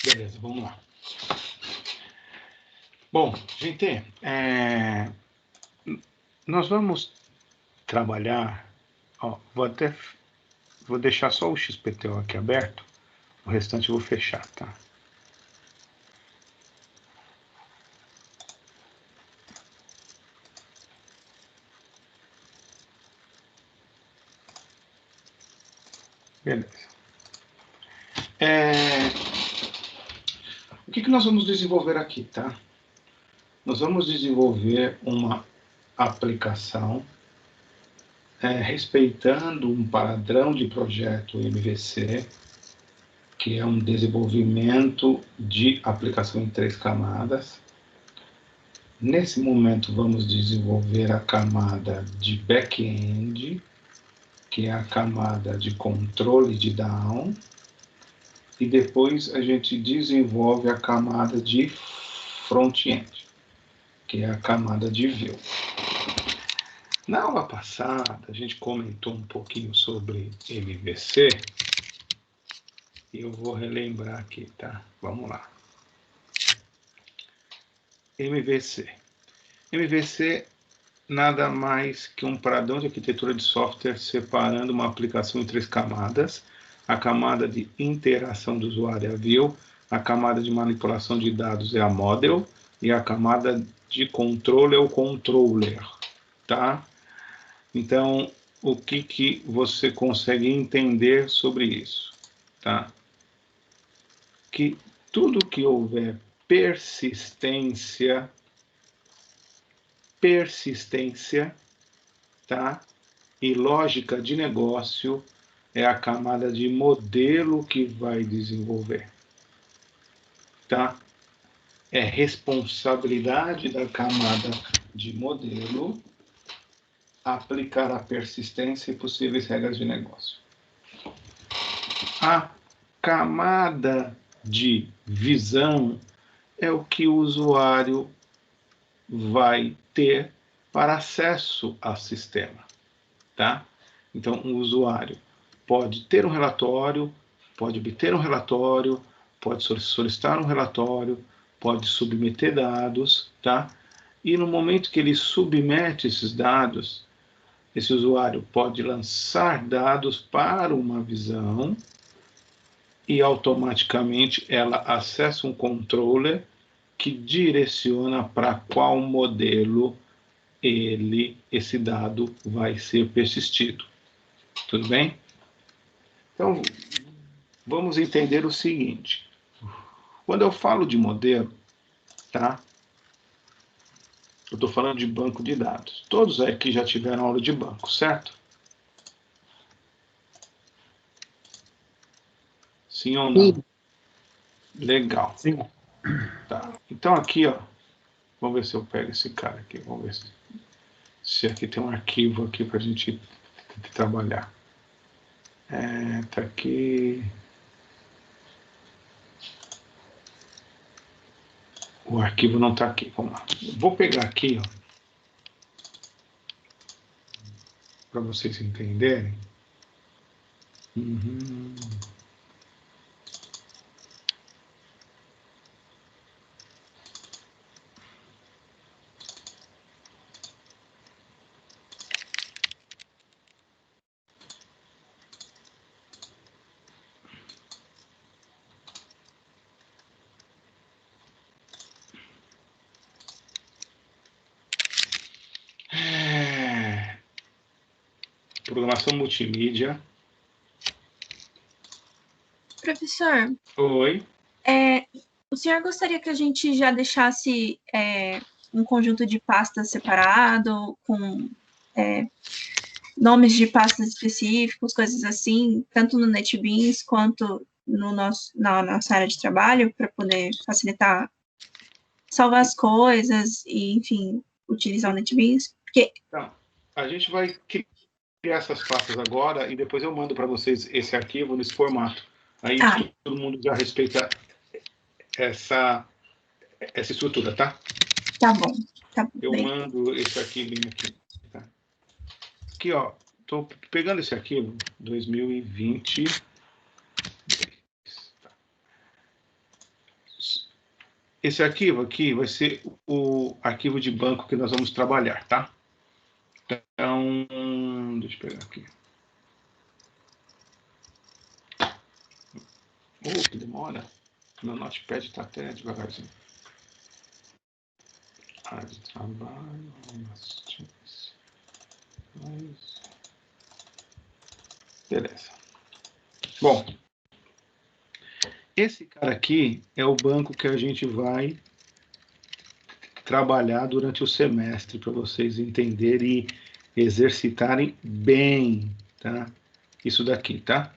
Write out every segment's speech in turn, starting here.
Beleza, vamos lá. Bom, gente, nós vamos trabalhar, ó, vou deixar só o XPTO aqui aberto, o restante eu vou fechar, tá? Beleza. O que nós vamos desenvolver aqui, tá? Nós vamos desenvolver uma aplicação respeitando um padrão de projeto MVC, que é um desenvolvimento de aplicação em 3 camadas. Nesse momento, vamos desenvolver a camada de back-end, que é a camada de controle de down, e depois a gente desenvolve a camada de front-end, que é a camada de view. Na aula passada, a gente comentou um pouquinho sobre MVC, e eu vou relembrar aqui, tá? Vamos lá. MVC. MVC nada mais que um padrão de arquitetura de software separando uma aplicação em 3 camadas. A camada de interação do usuário é a view, a camada de manipulação de dados é a model, e a camada de controle é o controller, tá? Então, o que você consegue entender sobre isso, tá? Que tudo que houver persistência, tá? E lógica de negócio é a camada de modelo que vai desenvolver, tá? É responsabilidade da camada de modelo aplicar a persistência e possíveis regras de negócio. A camada de visão é o que o usuário vai ter para acesso ao sistema, tá? Então, o usuário pode ter um relatório, pode obter um relatório, pode solicitar um relatório, pode submeter dados, tá? E no momento que ele submete esses dados, esse usuário pode lançar dados para uma visão e automaticamente ela acessa um controller que direciona para qual modelo esse dado vai ser persistido. Tudo bem? Então, vamos entender o seguinte. Quando eu falo de modelo, tá? Eu estou falando de banco de dados. Todos aqui já tiveram aula de banco, certo? Sim ou não? Sim. Legal. Sim. Tá. Então aqui, ó, vamos ver se eu pego esse cara aqui. Vamos ver se aqui tem um arquivo aqui para a gente trabalhar. Tá aqui. O arquivo não está aqui. Vamos lá. Vou pegar aqui, ó, para vocês entenderem. Uhum. Programação multimídia. Professor, Oi. o senhor gostaria que a gente já deixasse um conjunto de pastas separado, com nomes de pastas específicos, coisas assim, tanto no NetBeans quanto na nossa área de trabalho, para poder facilitar, salvar as coisas e, enfim, utilizar o NetBeans? Porque... Então, a gente vai criar essas pastas agora e depois eu mando para vocês esse arquivo nesse formato. Aí todo mundo já respeita essa estrutura, tá? Tá bom. Tá eu bem. mando esse arquivinho aqui. Tá? Aqui, ó. Estou pegando esse arquivo 2020. Tá. esse arquivo aqui vai ser o arquivo de banco que nós vamos trabalhar, tá? Então, deixa eu pegar aqui. Que demora. Meu notepad está até devagarzinho. Área de trabalho, beleza. Bom, esse cara aqui é o banco que a gente vai trabalhar durante o semestre, para vocês entenderem e exercitarem bem, tá? Isso daqui, tá?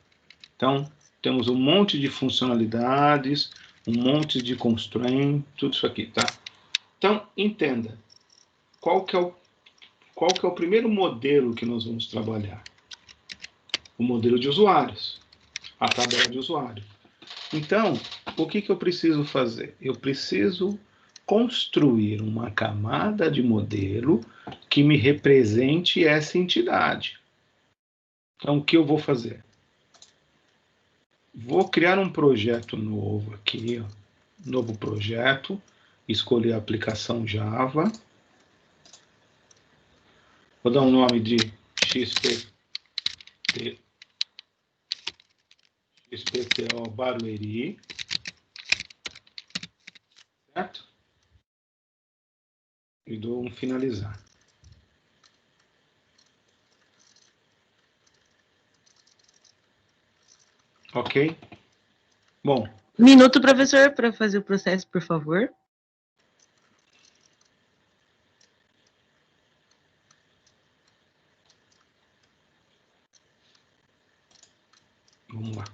Então, temos um monte de funcionalidades, um monte de constraint, tudo isso aqui, tá? Então, entenda, qual que é o primeiro modelo que nós vamos trabalhar? O modelo de usuários, a tabela de usuário. Então, o que eu preciso fazer? Eu preciso construir uma camada de modelo que me represente essa entidade. Então, o que eu vou fazer? Vou criar um projeto novo aqui, ó, novo projeto, escolher a aplicação Java. Vou dar um nome de XPTO Barueri, certo? E dou um finalizar. Ok? Bom. Minuto, professor, para fazer o processo, por favor. Vamos lá.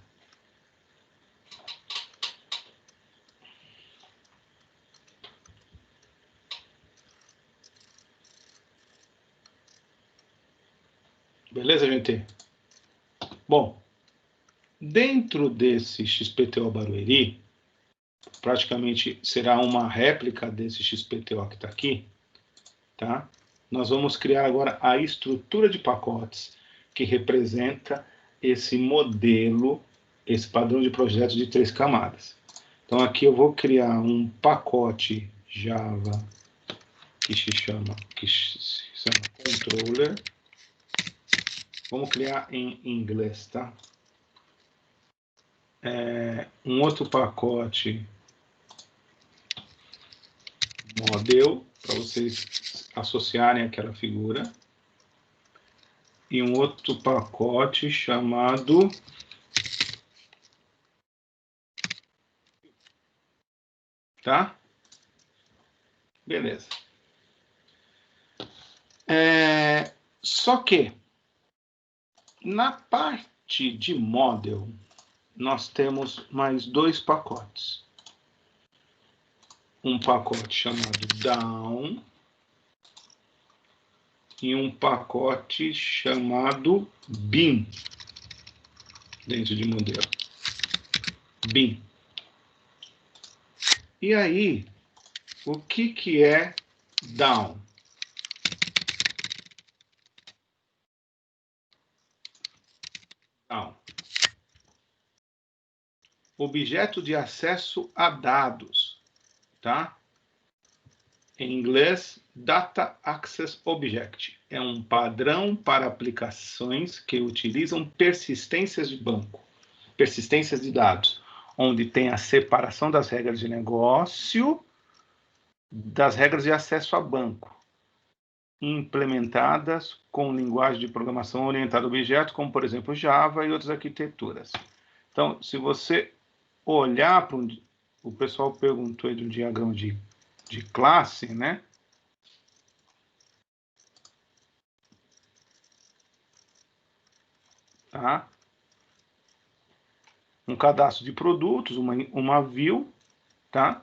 Beleza, gente? Bom, dentro desse XPTO Barueri, praticamente será uma réplica desse XPTO que está aqui, tá? Nós vamos criar agora a estrutura de pacotes que representa esse modelo, esse padrão de projeto de 3 camadas. Então, aqui eu vou criar um pacote Java que se chama controller. Vamos criar em inglês, tá? Um outro pacote model, para vocês associarem aquela figura. E um outro pacote chamado tá? Beleza. Só que na parte de model nós temos mais 2 pacotes. Um pacote chamado down e um pacote chamado bin dentro de modelo. Bin. E aí, o que é down? Down. Objeto de acesso a dados, tá? Em inglês, Data Access Object. É um padrão para aplicações que utilizam persistências de banco, persistências de dados, onde tem a separação das regras de negócio das regras de acesso a banco, implementadas com linguagem de programação orientada a objeto, como, por exemplo, Java e outras arquiteturas. Então, se você olhar para o pessoal perguntou aí de um diagrama de classe, né? Tá? Um cadastro de produtos, uma view, tá?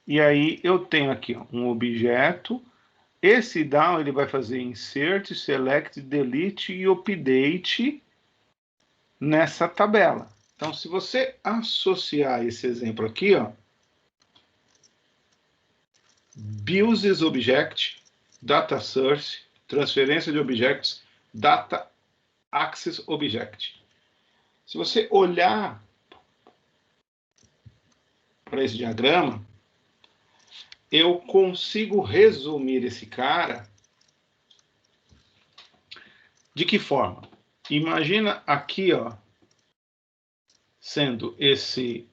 E aí eu tenho aqui ó, um objeto. Esse down ele vai fazer insert, select, delete e update nessa tabela. Então, se você associar esse exemplo aqui, ó, builds object, data source, transferência de objetos, data access object. Se você olhar para esse diagrama, eu consigo resumir esse cara de que forma? Imagina aqui, ó, sendo esses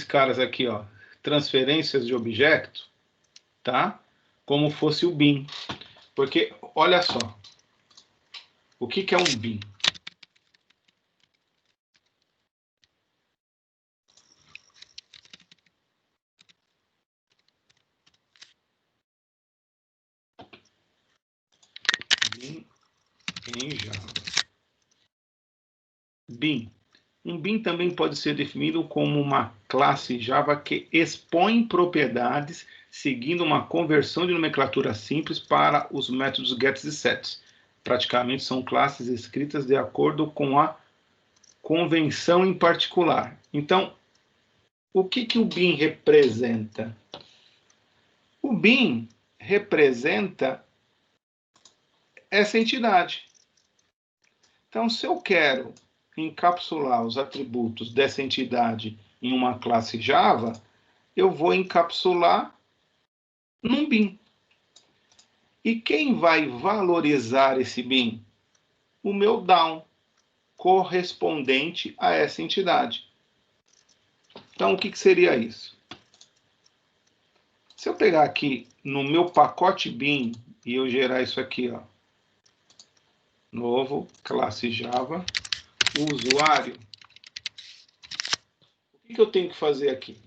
caras aqui, ó, transferências de objeto, tá? Como fosse o bin. Porque, olha só, o que é um bin? Bin em Java. Bin. Um bin também pode ser definido como uma classe Java que expõe propriedades seguindo uma conversão de nomenclatura simples para os métodos gets e sets. Praticamente são classes escritas de acordo com a convenção em particular. Então, o que o bin representa? O bin representa essa entidade. Então, se eu quero encapsular os atributos dessa entidade em uma classe Java, eu vou encapsular num bin. E quem vai valorizar esse bin? O meu DAO, correspondente a essa entidade. Então, o que seria isso? Se eu pegar aqui no meu pacote bin e eu gerar isso aqui, ó, novo, classe Java, usuário, o que eu tenho que fazer aqui?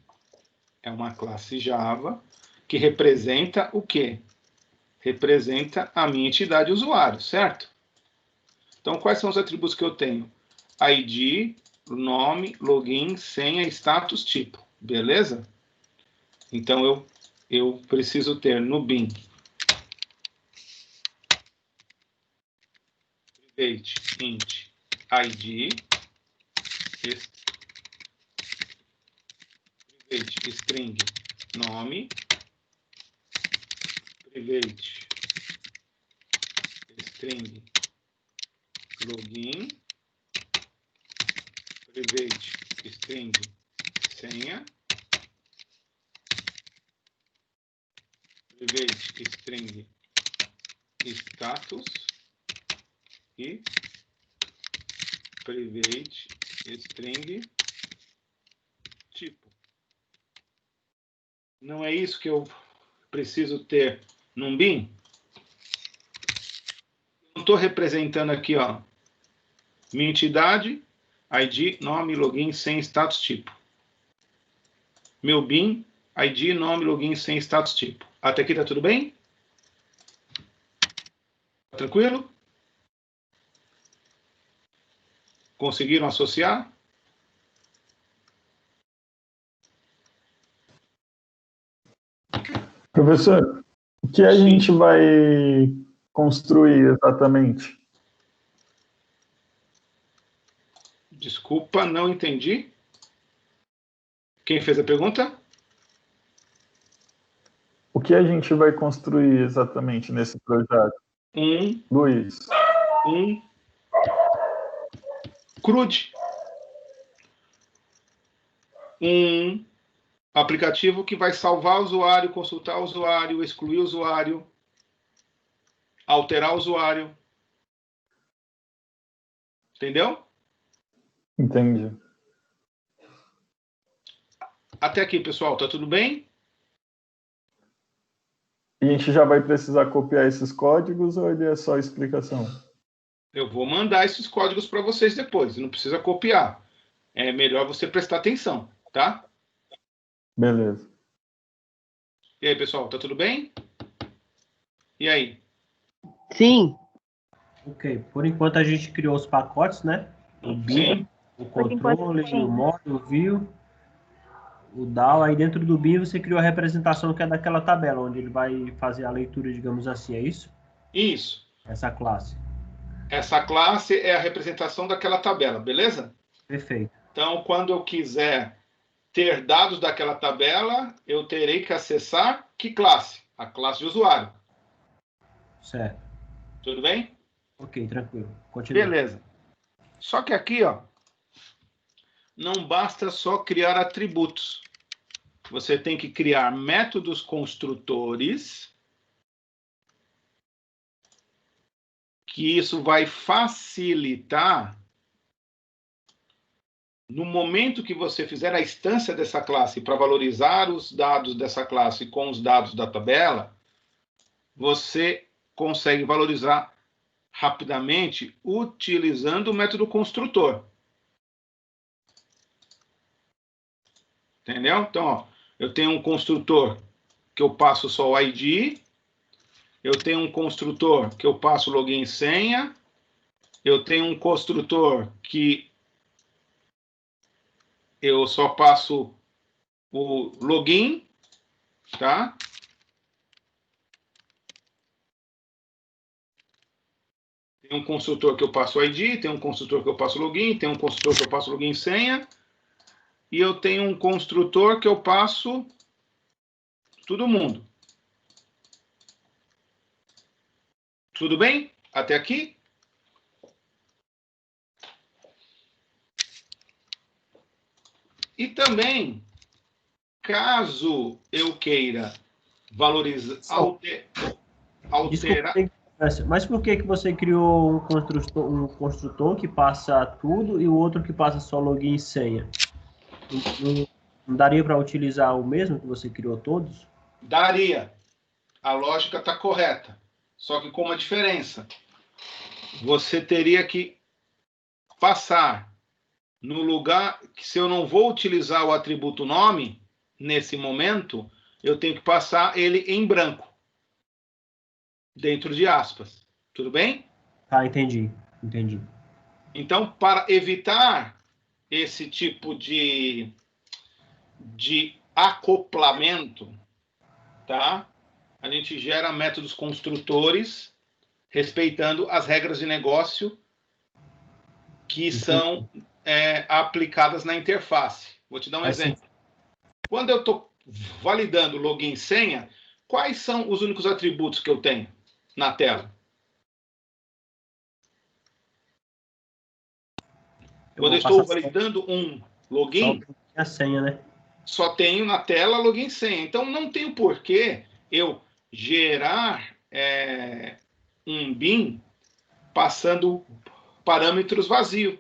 É uma classe Java que representa o quê? Representa a minha entidade usuário, certo? Então, quais são os atributos que eu tenho? ID, nome, login, senha, status, tipo. Beleza? Então, eu preciso ter no bin private int ID, private string nome, private string login, private string senha, private string status e private string tipo. Não é isso que eu preciso ter num bin? Eu estou representando aqui, ó, minha entidade, ID, nome, login, senha, status, tipo. Meu bin, ID, nome, login, senha, status, tipo. Até aqui tá tudo bem? Tranquilo? Conseguiram associar? Professor, o que a Sim. gente vai construir exatamente? Desculpa, não entendi. Quem fez a pergunta? O que a gente vai construir exatamente nesse projeto? Luiz. CRUD. Um aplicativo que vai salvar o usuário, consultar o usuário, excluir o usuário, alterar o usuário. Entendeu? Entendi. Até aqui, pessoal, tá tudo bem? E a gente já vai precisar copiar esses códigos ou ele é só explicação? Eu vou mandar esses códigos para vocês depois, não precisa copiar. É melhor você prestar atenção, tá? Beleza. E aí, pessoal, tá tudo bem? E aí? Sim. Ok, por enquanto a gente criou os pacotes, né? O bin, o controle, o modo, o view, o DAO. Aí dentro do bin você criou a representação que é daquela tabela, onde ele vai fazer a leitura, digamos assim, é isso? Isso. Essa classe. Essa classe é a representação daquela tabela, beleza? Perfeito. Então, quando eu quiser ter dados daquela tabela, eu terei que acessar que classe? A classe de usuário. Certo. Tudo bem? Ok, tranquilo. Continua. Beleza. Só que aqui, ó, não basta só criar atributos. Você tem que criar métodos construtores, que isso vai facilitar no momento que você fizer a instância dessa classe para valorizar os dados dessa classe com os dados da tabela, você consegue valorizar rapidamente utilizando o método construtor. Entendeu? Então, ó, eu tenho um construtor que eu passo só o ID, eu tenho um construtor que eu passo login e senha, eu tenho um construtor que eu só passo o login, tá? Tem um construtor que eu passo o ID, tem um construtor que eu passo login, tem um construtor que eu passo login e senha, e eu tenho um construtor que eu passo todo mundo. Tudo bem? Até aqui? E também, caso eu queira valorizar, alterar... Mas por que você criou um construtor que passa tudo e o outro que passa só login e senha? Não daria para utilizar o mesmo que você criou todos? Daria. A lógica está correta. Só que com uma diferença. Você teria que passar no lugar que, se eu não vou utilizar o atributo nome, nesse momento, eu tenho que passar ele em branco. Dentro de aspas. Tudo bem? Ah, entendi. Então, para evitar esse tipo de acoplamento, tá? A gente gera métodos construtores respeitando as regras de negócio que são aplicadas na interface. Vou te dar um exemplo. Quando eu estou validando login e senha, quais são os únicos atributos que eu tenho na tela? Quando eu estou validando um login, só a senha, né? Só tenho na tela login e senha. Então, não tem porquê eu gerar um bin passando parâmetros vazios.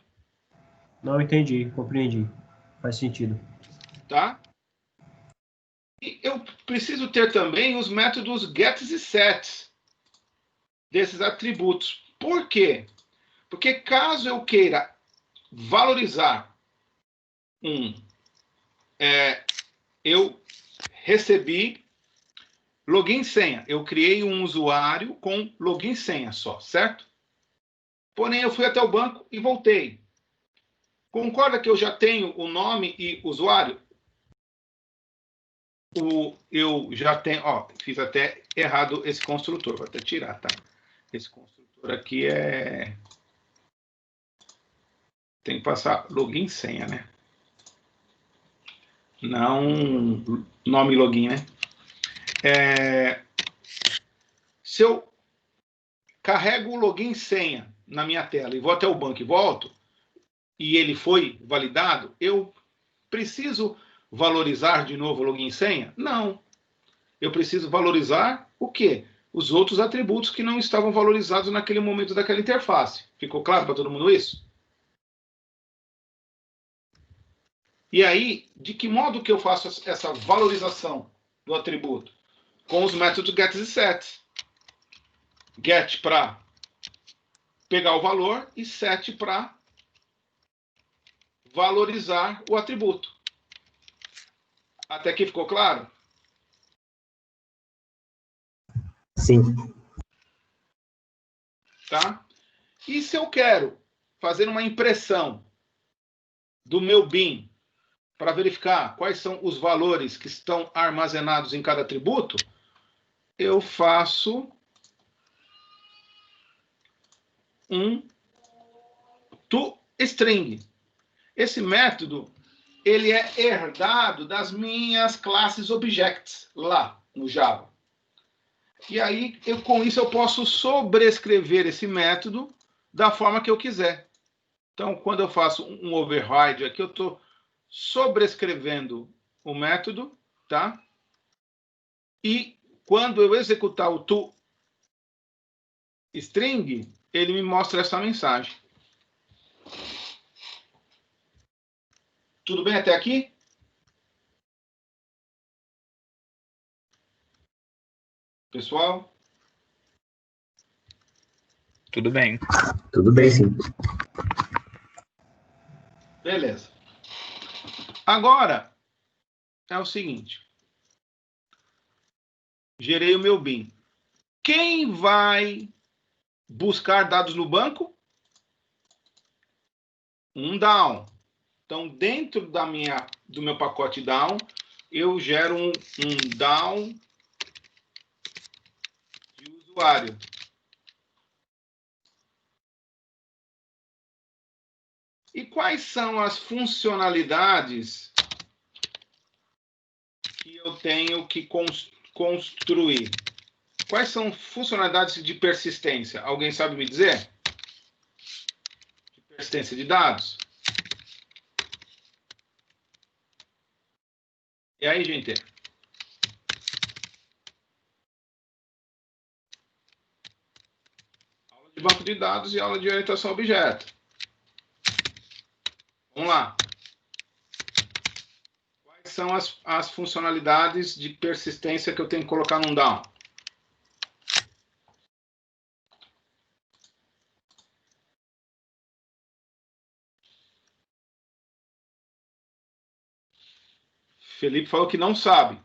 Não entendi, compreendi. Faz sentido. Tá? E eu preciso ter também os métodos gets e sets desses atributos. Por quê? Porque caso eu queira valorizar eu recebi login e senha. Eu criei um usuário com login e senha só, certo? Porém, eu fui até o banco e voltei. Concorda que eu já tenho o nome e usuário? Eu já tenho... Ó, fiz até errado esse construtor. Vou até tirar, tá? Esse construtor aqui tem que passar login e senha, né? Não nome e login, né? Se eu carrego o login e senha na minha tela e vou até o banco e volto, e ele foi validado, eu preciso valorizar de novo o login e senha? Não. Eu preciso valorizar o quê? Os outros atributos que não estavam valorizados naquele momento daquela interface. Ficou claro para todo mundo isso? E aí, de que modo que eu faço essa valorização do atributo? Com os métodos get e set. Get para pegar o valor e set para valorizar o atributo. Até aqui ficou claro? Sim. Tá? E se eu quero fazer uma impressão do meu bin para verificar quais são os valores que estão armazenados em cada atributo, eu faço um toString. Esse método, ele é herdado das minhas classes objects lá no Java. E aí, com isso, eu posso sobrescrever esse método da forma que eu quiser. Então, quando eu faço um override aqui, eu estou sobrescrevendo o método, tá? E quando eu executar o toString, ele me mostra essa mensagem. Tudo bem até aqui? Pessoal? Tudo bem. Tudo bem, sim. Beleza. Agora, é o seguinte. Gerei o meu BIM. Quem vai buscar dados no banco? Um down. Então, dentro do meu pacote down, eu gero um down de usuário. E quais são as funcionalidades que eu tenho que construir? Quais são funcionalidades de persistência? Alguém sabe me dizer? De persistência de dados? E aí, gente? Aula de banco de dados e aula de orientação a objeto. Vamos lá. Quais são as funcionalidades de persistência que eu tenho que colocar num down? Felipe falou que não sabe.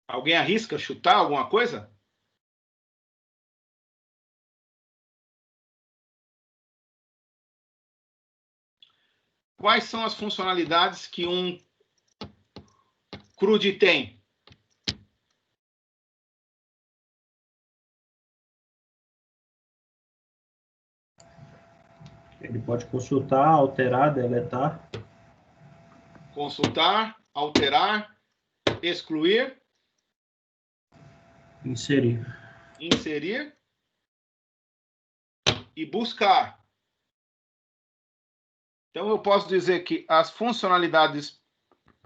Alguém arrisca chutar alguma coisa? Quais são as funcionalidades que um CRUD tem? Ele pode consultar, alterar, deletar. Consultar, alterar, excluir, Inserir. inserir e buscar. Então, eu posso dizer que as funcionalidades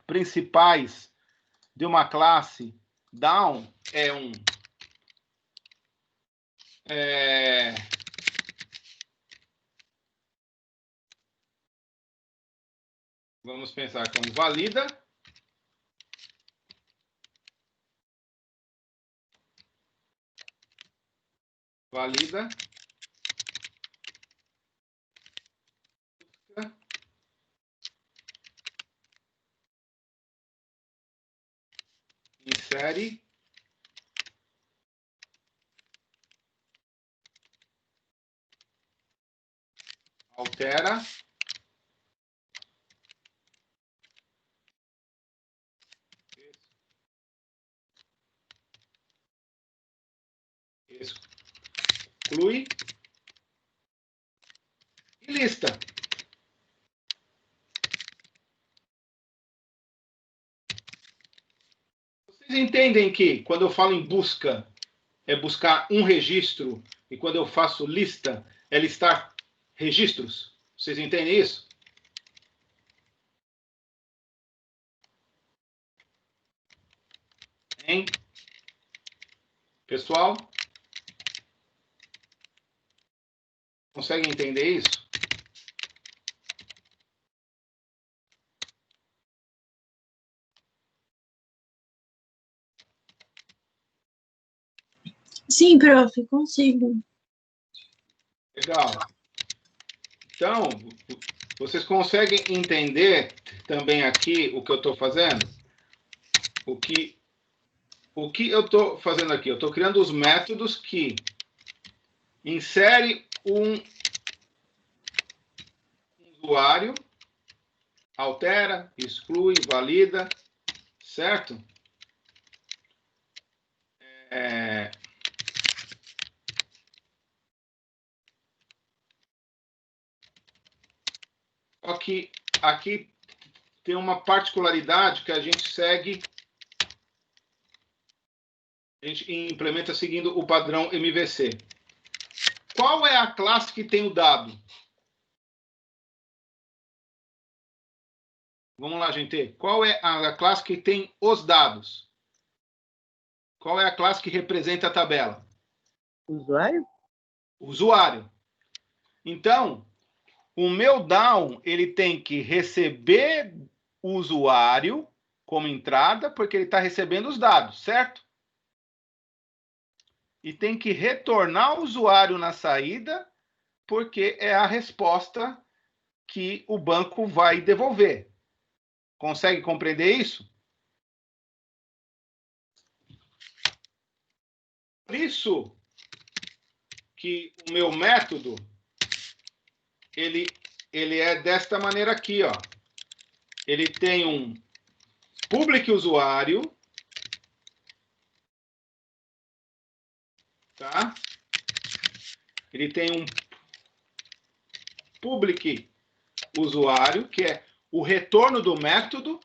principais de uma classe down é vamos pensar como valida, insere, altera, exclui e lista. Vocês entendem que quando eu falo em busca, é buscar um registro, e quando eu faço lista, é listar registros? Vocês entendem isso? Hein? Pessoal? Conseguem entender isso? Sim, prof, consigo. Legal. Então, vocês conseguem entender também aqui o que eu estou fazendo? O que eu estou fazendo aqui? Eu estou criando os métodos que insere um usuário, altera, exclui, valida, certo? Só que aqui tem uma particularidade que a gente segue A gente implementa seguindo o padrão MVC. Qual é a classe que tem o dado? Vamos lá, gente. Qual é a classe que tem os dados? Qual é a classe que representa a tabela? Usuário? Usuário. Então, o meu down, ele tem que receber o usuário como entrada, porque ele está recebendo os dados, certo? E tem que retornar o usuário na saída, porque é a resposta que o banco vai devolver. Consegue compreender isso? Por isso que o meu método, ele é desta maneira aqui, ó. Ele tem um public usuário, tá? Ele tem um public usuário, que é o retorno do método,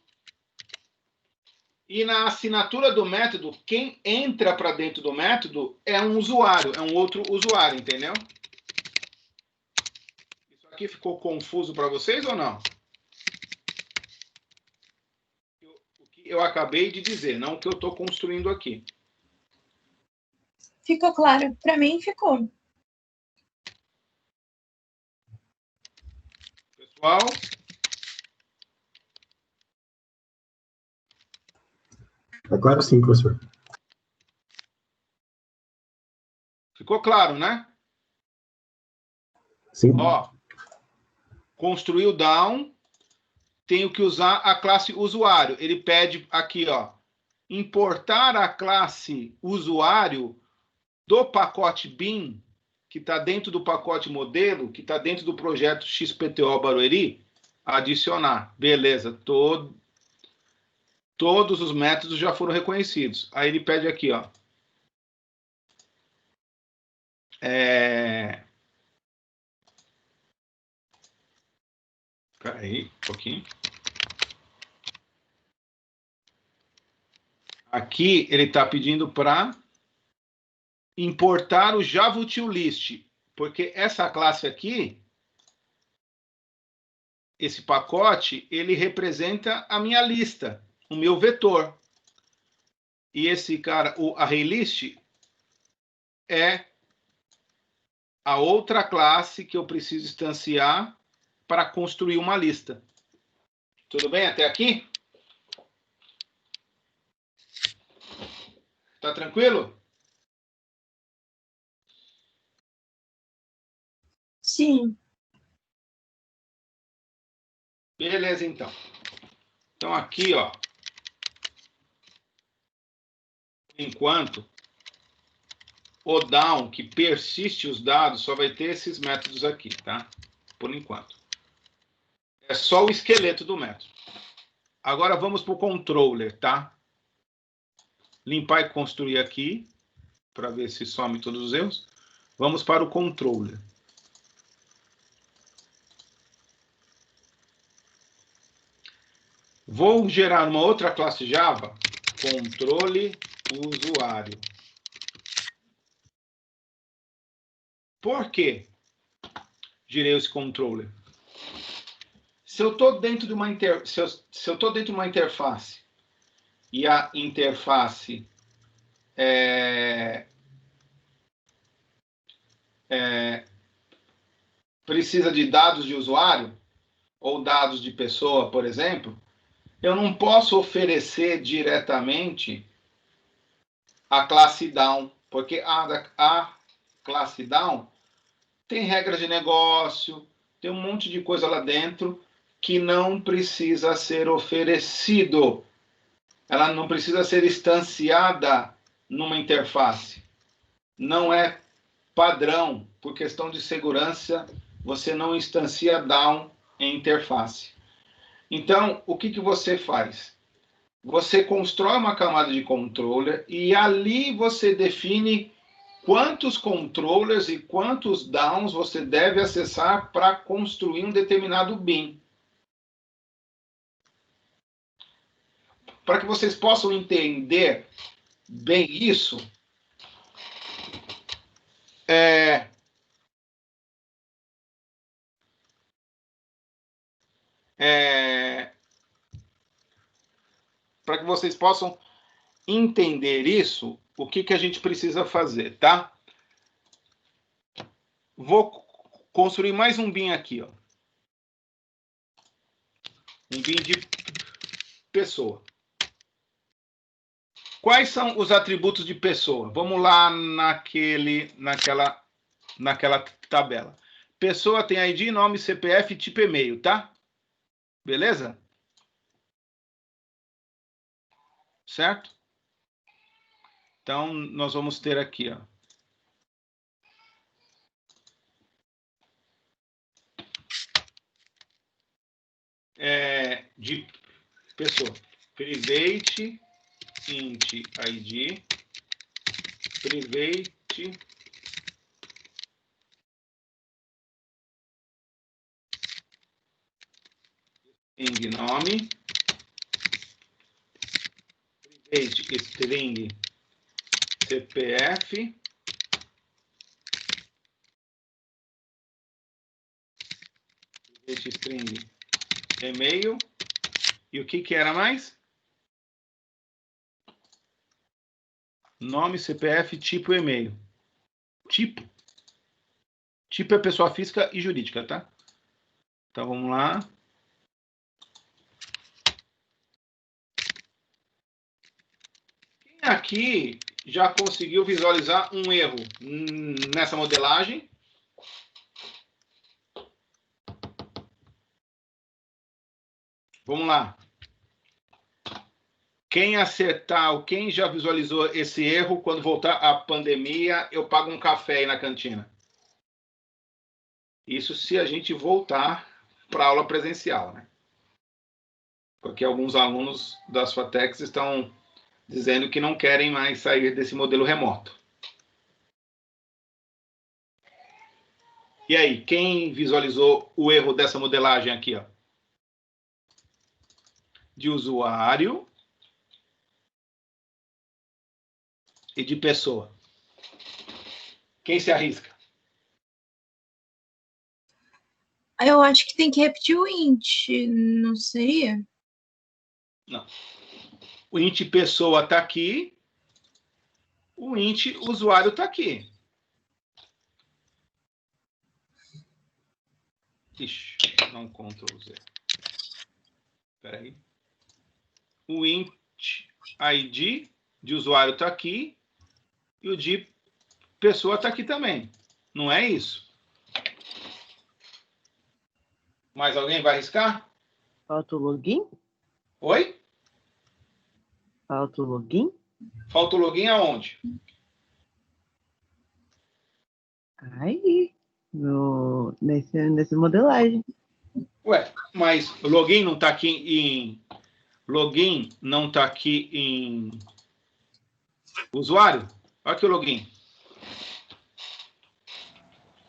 e na assinatura do método, quem entra para dentro do método é um usuário, é um outro usuário, entendeu? Isso aqui ficou confuso para vocês ou não? O que eu acabei de dizer, não o que eu estou construindo aqui. Ficou claro. Para mim, ficou. Pessoal? É claro sim, professor. Ficou claro, né? Sim. Ó, construir o down, tenho que usar a classe usuário. Ele pede aqui, ó, importar a classe usuário do pacote BIM, que está dentro do pacote modelo, que está dentro do projeto XPTO Barueri, adicionar. Beleza, todos os métodos já foram reconhecidos. Aí ele pede aqui, ó. Espera aí, um pouquinho. Aqui ele está pedindo para importar o Java Utilist, porque essa classe aqui, esse pacote, ele representa a minha lista, o meu vetor. E esse cara, o ArrayList, é a outra classe que eu preciso instanciar para construir uma lista. Tudo bem até aqui? Tá tranquilo? Sim. Beleza, então. Então, aqui, ó. Por enquanto, o down, que persiste os dados, só vai ter esses métodos aqui, tá? Por enquanto. É só o esqueleto do método. Agora, vamos para o controller, tá? Limpar e construir aqui, para ver se some todos os erros. Vamos para o controller. Vou gerar uma outra classe Java, controle usuário. Por quê? Girei esse controller. Se eu estou dentro de uma interface e a interface precisa de dados de usuário ou dados de pessoa, por exemplo, eu não posso oferecer diretamente a classe down, porque a classe down tem regras de negócio, tem um monte de coisa lá dentro que não precisa ser oferecido. Ela não precisa ser instanciada numa interface. Não é padrão, por questão de segurança, você não instancia down em interface. Então, o que você faz? Você constrói uma camada de controller e ali você define quantos controllers e quantos downs você deve acessar para construir um determinado BIM. Para que vocês possam entender bem isso, para que vocês possam entender isso, o que a gente precisa fazer, tá? Vou construir mais um BIM aqui, ó. Um BIM de pessoa. Quais são os atributos de pessoa? Vamos lá naquela tabela. Pessoa tem ID, nome, CPF e tipo e-mail, tá? Beleza? Certo? Então, nós vamos ter aqui, ó. De pessoa. Private, int ID, private, string nome, private string CPF, private string e-mail, e o que era mais? Nome, CPF, tipo e e-mail. Tipo. Tipo é pessoa física e jurídica, tá? Então, vamos lá. Quem aqui já conseguiu visualizar um erro nessa modelagem? Vamos lá. Quem acertar ou quem já visualizou esse erro, quando voltar a pandemia, eu pago um café aí na cantina. Isso se a gente voltar para a aula presencial, né? Porque alguns alunos da Suatex estão dizendo que não querem mais sair desse modelo remoto. E aí, quem visualizou o erro dessa modelagem aqui, ó? De usuário e de pessoa. Quem se arrisca? Eu acho que tem que repetir o int, não seria? Não. O int pessoa está aqui, o int usuário está aqui. Ixi, dá um Ctrl Z. Espera aí. O int ID de usuário está aqui e o de pessoa está aqui também. Não é isso? Mais alguém vai arriscar? Falta o login? Oi? Falta o login? Falta o login aonde? Aí, nessa modelagem. Ué, mas o login não está aqui em... Login não está aqui em usuário? Olha aqui o login.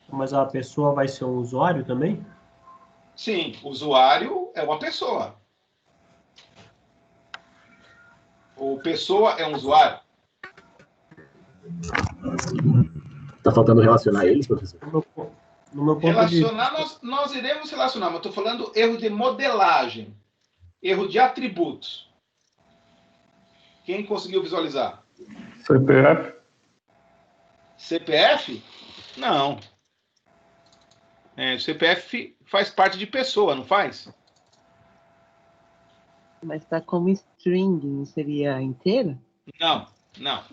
Mas a pessoa vai ser um usuário também? Sim, usuário é uma pessoa. O pessoa é um usuário. Tá faltando relacionar eles, professor? No meu ponto relacionar, nós iremos relacionar, mas estou falando erro de modelagem. Erro de atributos. Quem conseguiu visualizar? CPF? CPF? Não. O CPF faz parte de pessoa, não faz? Mas tá como string, não seria inteira? Não. Não,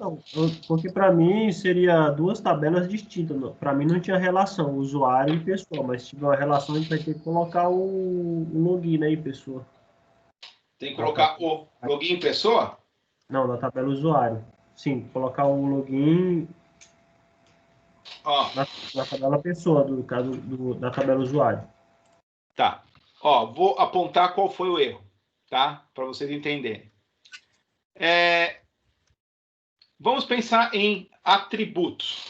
porque para mim seria duas tabelas distintas. Para mim não tinha relação, usuário e pessoa, mas se tiver uma relação a gente vai ter que colocar o login aí, pessoa. Tem que colocar o login pessoa? Não, na tabela usuário. Sim, colocar o login na tabela pessoa, do caso da tabela usuário. Tá. Ó, vou apontar qual foi o erro, tá? Para vocês entenderem. Vamos pensar em atributos.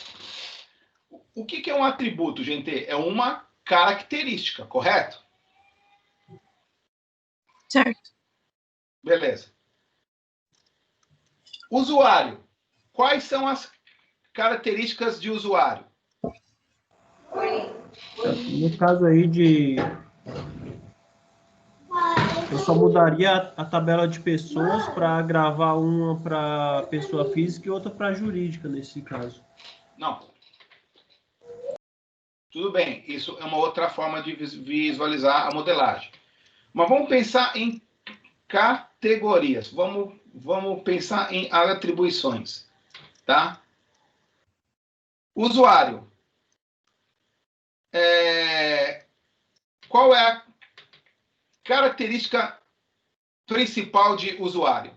O que é um atributo, gente? É uma característica, correto? Certo. Beleza. Usuário. quais são as características de usuário? No caso aí de... Eu só mudaria a tabela de pessoas para gravar uma para pessoa física e outra para jurídica, nesse caso. Não. Tudo bem, isso é uma outra forma de visualizar a modelagem. Mas vamos pensar em categorias. Vamos pensar em atribuições, tá? Usuário. Qual é a característica principal de usuário?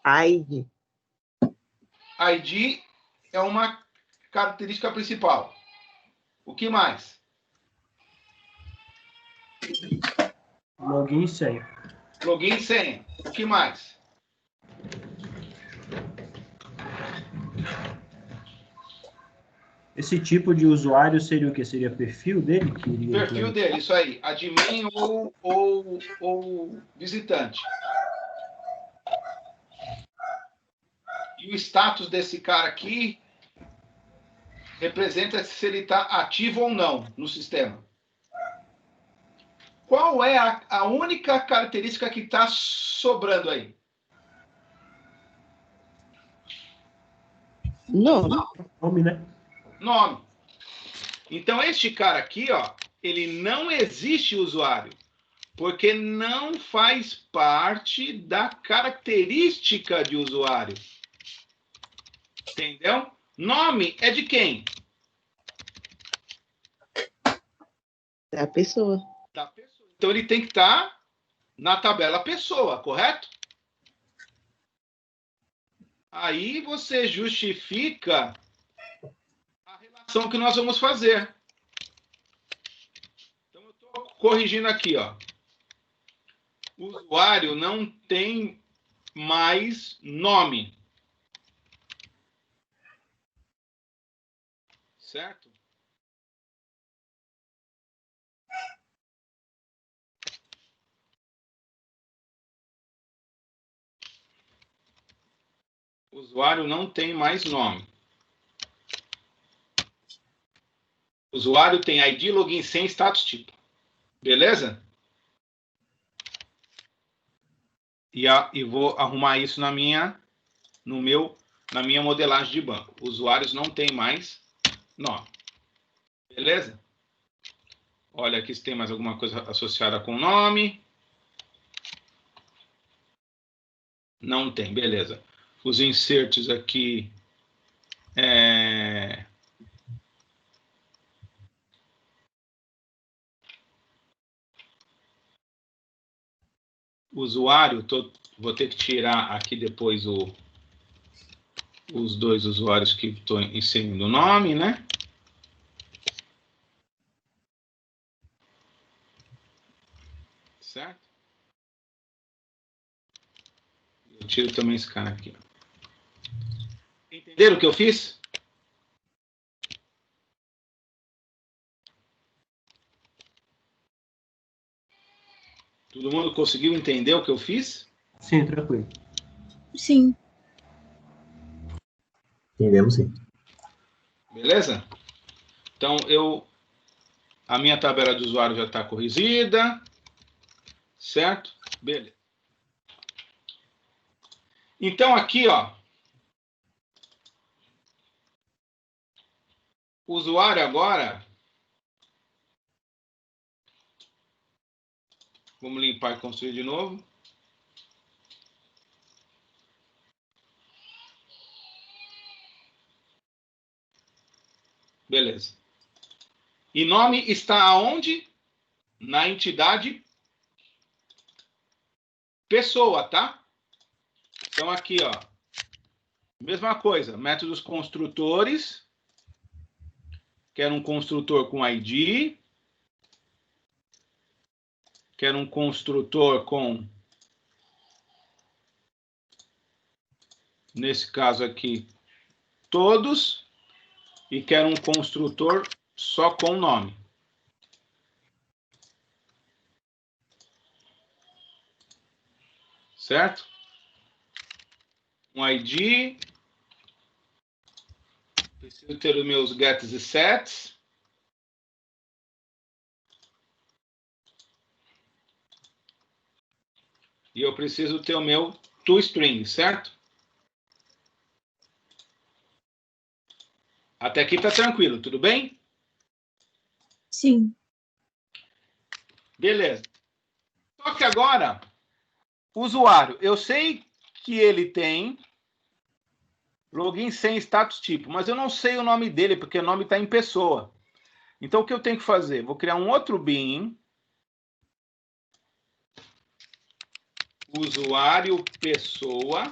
ID. ID é uma característica principal. O que mais? Login e senha. Login e senha. O que mais? Esse tipo de usuário seria o quê? Seria perfil dele? Que iria Perfil dele, isso aí. Admin ou visitante. E o status desse cara aqui representa se ele está ativo ou não no sistema. Qual é a única característica que está sobrando aí? Nome. Nome, né? Nome. Então, este cara aqui, ó, ele não existe usuário, porque não faz parte da característica de usuário. Entendeu? Nome é de quem? Da pessoa. Da pessoa. Então, ele tem que estar na tabela pessoa, correto? Aí você justifica a relação que nós vamos fazer. Então, eu estou corrigindo aqui, ó. O usuário não tem mais nome. Certo? O usuário não tem mais nome. O usuário tem ID, login, senha, status, tipo. Beleza? E vou arrumar isso na minha modelagem de banco. Usuários não tem mais nome. Beleza? Olha aqui se tem mais alguma coisa associada com nome. Não tem, beleza. Os inserts aqui. Usuário, vou ter que tirar aqui depois os dois usuários que estou inserindo o nome, né? Certo? Eu tiro também esse cara aqui. Entenderam o que eu fiz? Todo mundo conseguiu entender o que eu fiz? Sim, tranquilo. Sim. Entendemos, sim. Beleza? Então, a minha tabela de usuário já está corrigida. Certo? Beleza. Então, aqui, ó. O usuário agora. Vamos limpar e construir de novo. Beleza. E nome está aonde? Na entidade pessoa, tá? Então, aqui, ó. Mesma coisa. Métodos construtores. Quero um construtor com ID. Quero um construtor com... Nesse caso aqui, todos. E quero um construtor só com nome. Certo? um ID. Preciso ter os meus gets e sets. E eu preciso ter o meu toString, certo? Até aqui tá tranquilo, tudo bem? Sim. Beleza. Só que agora, o usuário, eu sei que ele tem login sem status tipo, mas eu não sei o nome dele, porque o nome está em pessoa. Então, o que eu tenho que fazer? Vou criar um outro bin, usuário pessoa.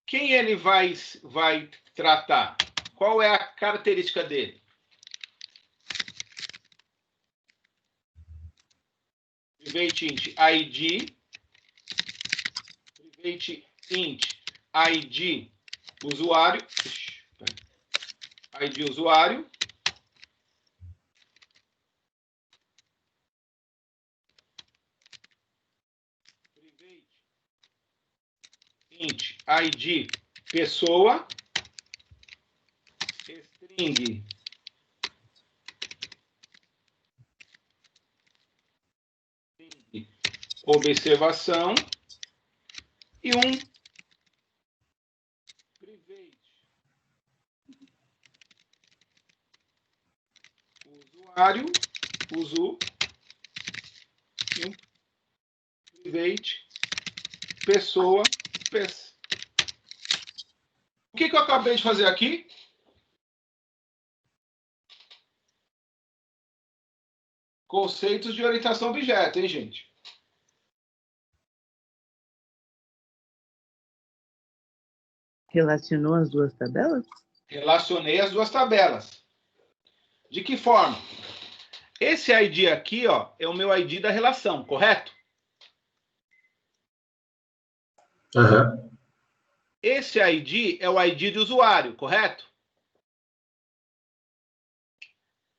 Quem ele vai tratar? Qual é a característica dele? Private int ID, private int ID usuário, ID usuário, private int ID pessoa, string observação e um private usuário, e um private pessoa, O que eu acabei de fazer aqui? Conceitos de orientação a objeto, hein, gente? Relacionou as duas tabelas? Relacionei as duas tabelas. De que forma? Esse ID aqui, ó, é o meu ID da relação, correto? Aham. Esse ID é o ID do usuário, correto?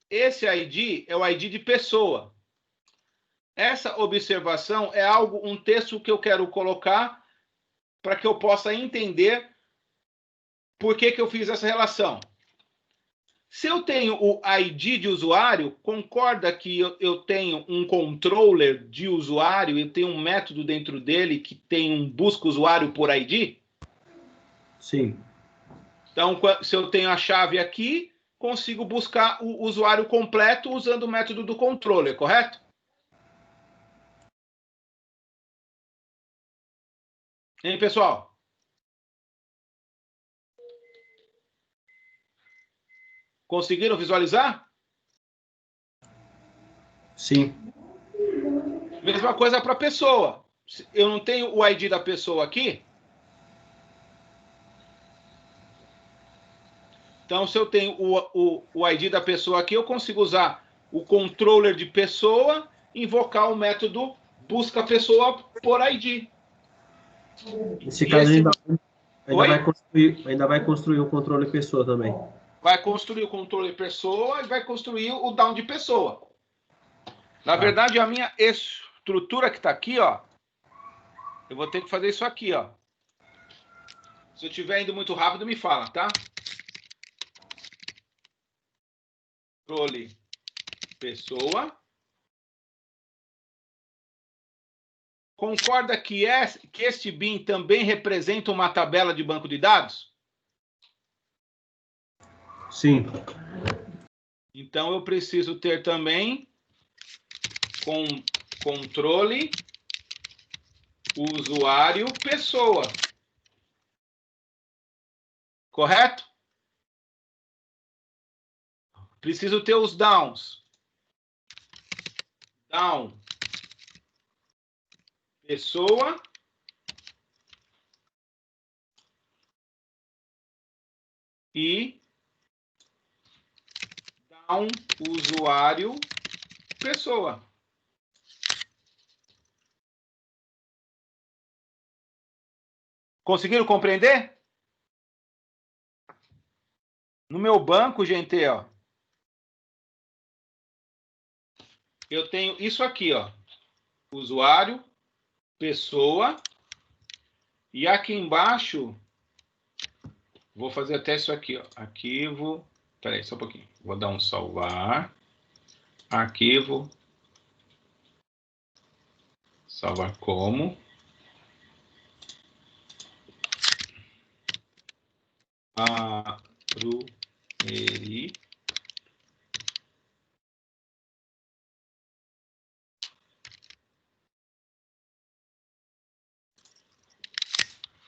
Esse ID é o ID de pessoa. Essa observação é um texto que eu quero colocar para que eu possa entender por que eu fiz essa relação. Se eu tenho o ID de usuário, concorda que eu tenho um controller de usuário e tenho um método dentro dele que tem um busca usuário por ID? Sim. Então, se eu tenho a chave aqui, consigo buscar o usuário completo usando o método do controller, correto? Hein, pessoal? Conseguiram visualizar? Sim. Mesma coisa para a pessoa. Eu não tenho o ID da pessoa aqui. Então, se eu tenho o ID da pessoa aqui, eu consigo usar o controller de pessoa, invocar o método busca pessoa por ID. Nesse caso, ainda vai construir o controle pessoa também. Vai construir o controle pessoa e vai construir o down de pessoa. Na verdade, a minha estrutura que está aqui, ó, eu vou ter que fazer isso aqui, ó. Se eu estiver indo muito rápido, me fala, tá? Controle pessoa. Concorda que este bin também representa uma tabela de banco de dados? Sim. Então, eu preciso ter também controle usuário pessoa. Correto? Preciso ter os downs. Down pessoa. E down usuário pessoa. Conseguiram compreender? No meu banco, gente, ó, eu tenho isso aqui, ó. Usuário, pessoa, E aqui embaixo, vou fazer até isso aqui, ó. Arquivo. Espera aí, só um pouquinho. Vou dar um salvar. Arquivo. Salvar como. Arumeri.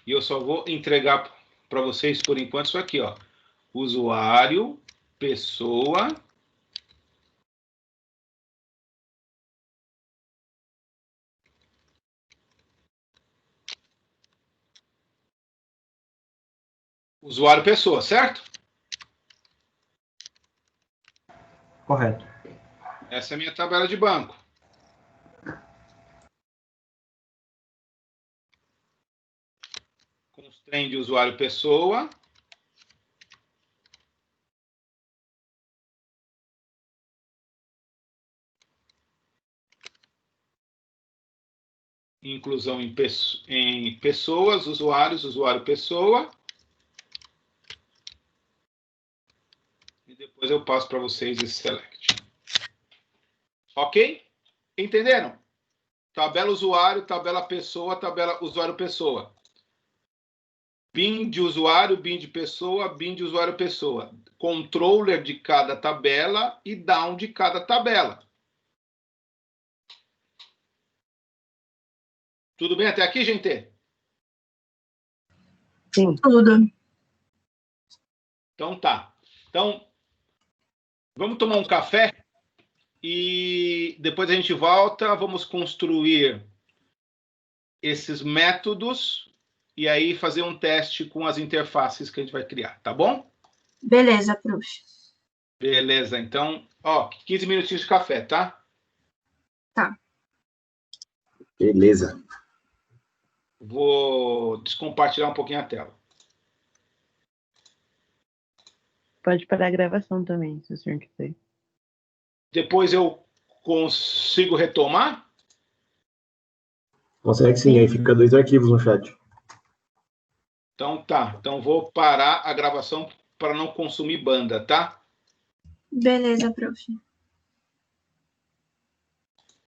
E eu só vou entregar para vocês, por enquanto, isso aqui, ó. Usuário, pessoa. Usuário, pessoa, certo? Correto. Essa é a minha tabela de banco. Constraint de usuário, pessoa. Inclusão em pessoas, usuários, usuário, pessoa. E depois eu passo para vocês esse select. Ok? Entenderam? Tabela usuário, tabela pessoa, tabela usuário, pessoa. Bin de usuário, bin de pessoa, bin de usuário, pessoa. Controller de cada tabela e down de cada tabela. Tudo bem até aqui, gente? Sim. Tudo. Então tá. Então, vamos tomar um café e depois a gente volta, vamos construir esses métodos e aí fazer um teste com as interfaces que a gente vai criar, tá bom? Beleza, prof. Beleza, então, ó, 15 minutinhos de café, tá? Tá. Beleza. Vou descompartilhar um pouquinho a tela. Pode parar a gravação também, se o senhor quiser. Depois eu consigo retomar? Consegue sim, aí fica 2 arquivos no chat. Então tá. Então vou parar a gravação para não consumir banda, tá? Beleza, prof.